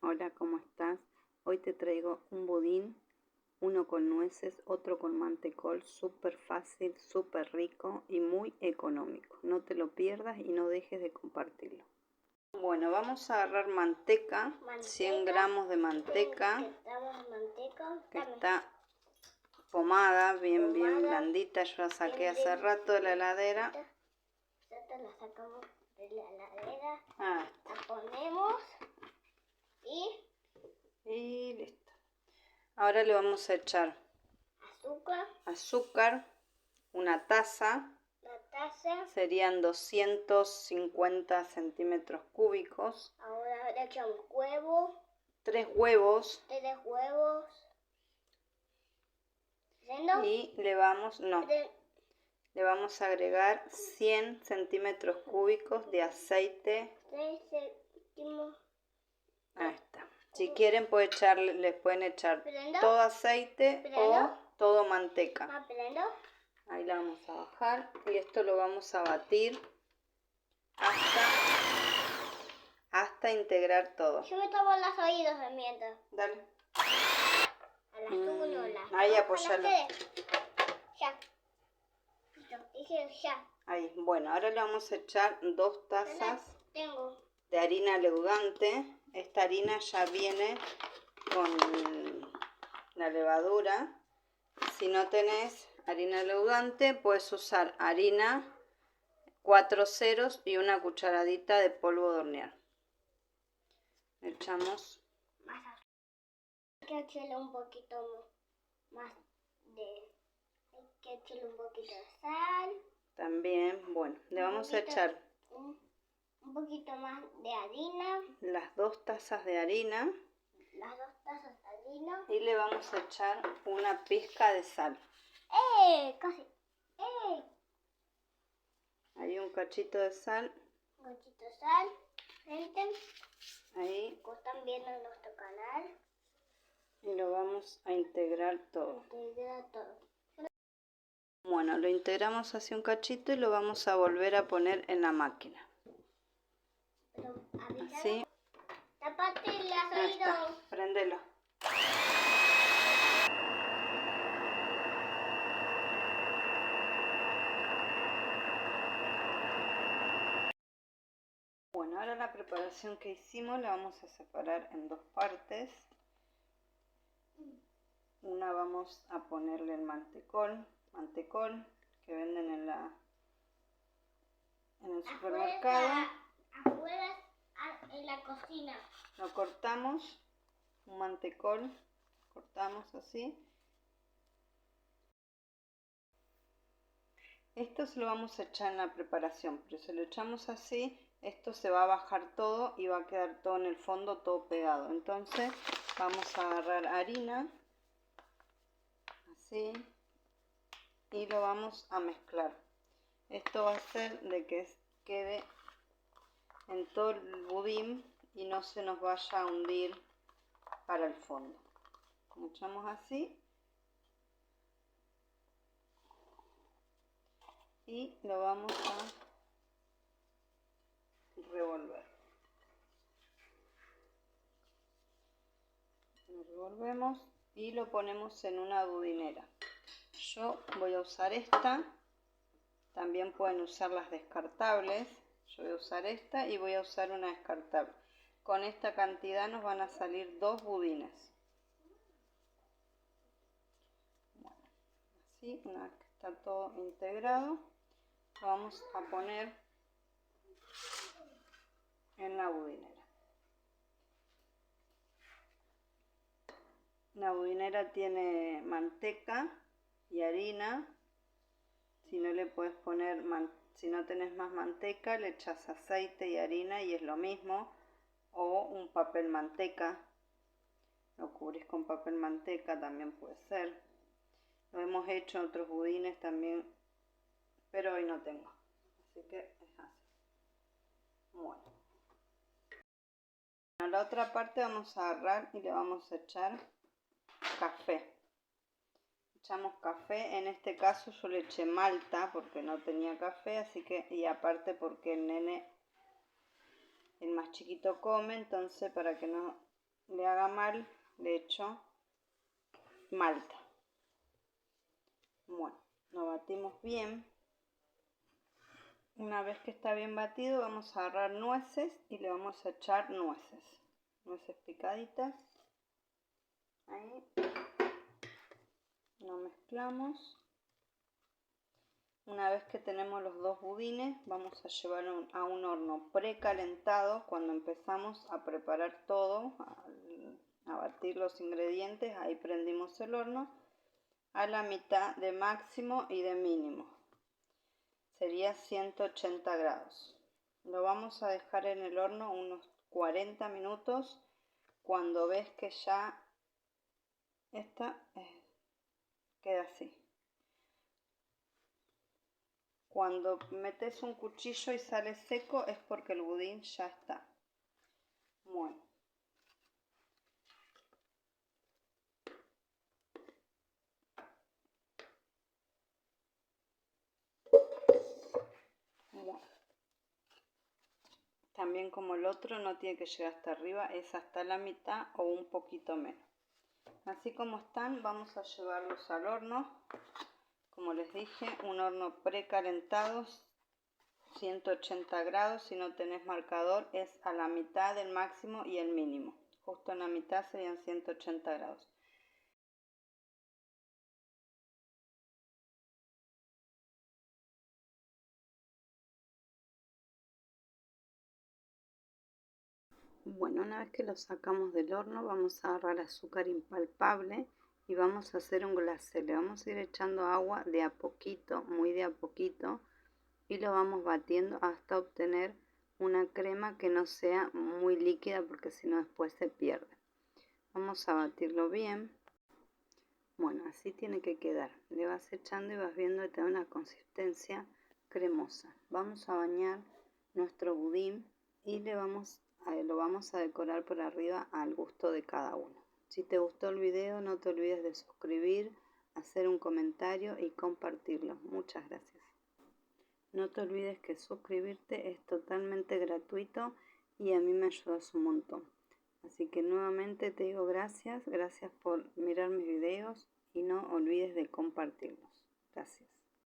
Hola, ¿cómo estás? Hoy te traigo un budín, uno con nueces, otro con mantecol, súper fácil, súper rico y muy económico. No te lo pierdas y no dejes de compartirlo. Bueno, vamos a agarrar manteca, 100 gramos de manteca, que está pomada, bien blandita. Yo la saqué hace rato de la heladera. La sacamos de la heladera, La ponemos y listo. Ahora le vamos a echar azúcar, una taza, serían 250 centímetros cúbicos. Ahora le echamos huevo, 3 huevos. Y le vamos a agregar 100 centímetros cúbicos de aceite. Ahí está. Si quieren les pueden echar todo aceite o todo manteca. Ahí la vamos a bajar y esto lo vamos a batir hasta integrar todo. Yo me tomo los oídos de mientras. Dale. A las 1, las ahí 2, apóyalo. Ya. Listo, dije ya. Ahí, bueno, ahora le vamos a echar 2 tazas de harina leudante. Esta harina ya viene con la levadura. Si no tenés harina leudante, puedes usar harina 4 ceros y una cucharadita de polvo de hornear. Le echamos. Hay que echarle un poquito más de... Hay que echarle un poquito de sal. También, bueno, le vamos a echar un poquito más de harina. Las 2 tazas de harina. Y le vamos a echar una pizca de sal. Casi. Ahí un cachito de sal. Gente. Ahí. Están viendo nuestro canal. Y lo vamos a integrar todo. Bueno, lo integramos así un cachito y lo vamos a volver a poner en la máquina. Así. Tapate las oídos. Prendelo. Bueno, ahora la preparación que hicimos la vamos a separar en 2 partes. Una vamos a ponerle el mantecol que venden en el supermercado. Afuera en la cocina. Lo cortamos, un mantecol, cortamos así. Esto se lo vamos a echar en la preparación, pero si lo echamos así, esto se va a bajar todo y va a quedar todo en el fondo, todo pegado. Entonces vamos a agarrar harina, así, y lo vamos a mezclar. Esto va a hacer de que quede en todo el budín y no se nos vaya a hundir para el fondo. Lo echamos así y lo vamos a revolver. Lo revolvemos y lo ponemos en una budinera. Yo voy a usar esta, también pueden usar las descartables. Yo voy a usar esta y voy a usar una descartable. Con esta cantidad nos van a salir 2 budines. Bueno, así, una vez que está todo integrado, lo vamos a poner en la budinera. La budinera tiene manteca y harina. Si no le puedes poner, si no tenés más manteca, le echas aceite y harina y es lo mismo. O un papel manteca, lo cubrís con papel manteca, también puede ser. Lo hemos hecho en otros budines también, pero hoy no tengo, así que es así. Bueno, a la otra parte vamos a agarrar y le vamos a echar café. Echamos café, en este caso yo le eché malta porque no tenía café, así que, y aparte porque el nene, el más chiquito, come, entonces para que no le haga mal, le echo malta. Bueno, lo batimos bien. Una vez que está bien batido, vamos a agarrar nueces y le vamos a echar nueces picaditas. Ahí lo mezclamos. Una vez que tenemos los dos budines, vamos a llevar a un horno precalentado. Cuando empezamos a preparar todo, a batir los ingredientes, ahí prendimos el horno a la mitad de máximo y de mínimo. Sería 180 grados. Lo vamos a dejar en el horno unos 40 minutos. Cuando ves que ya queda así. Cuando metes un cuchillo y sale seco es porque el budín ya está. Bueno. También como el otro no tiene que llegar hasta arriba, es hasta la mitad o un poquito menos. Así como están, vamos a llevarlos al horno. Como les dije, un horno precalentado, 180 grados. Si no tenés marcador, es a la mitad del máximo y el mínimo. Justo en la mitad serían 180 grados. Bueno, una vez que lo sacamos del horno, vamos a agarrar azúcar impalpable y vamos a hacer un glacé. Le vamos a ir echando agua de a poquito, muy de a poquito, y lo vamos batiendo hasta obtener una crema que no sea muy líquida, porque si no después se pierde. Vamos a batirlo bien. Bueno, así tiene que quedar. Le vas echando y vas viendo que te da una consistencia cremosa. Vamos a bañar nuestro budín y lo vamos a decorar por arriba al gusto de cada uno. Si te gustó el video, no te olvides de suscribir, hacer un comentario y compartirlo. Muchas gracias. No te olvides que suscribirte es totalmente gratuito y a mí me ayudas un montón. Así que nuevamente te digo gracias por mirar mis videos y no olvides de compartirlos. Gracias.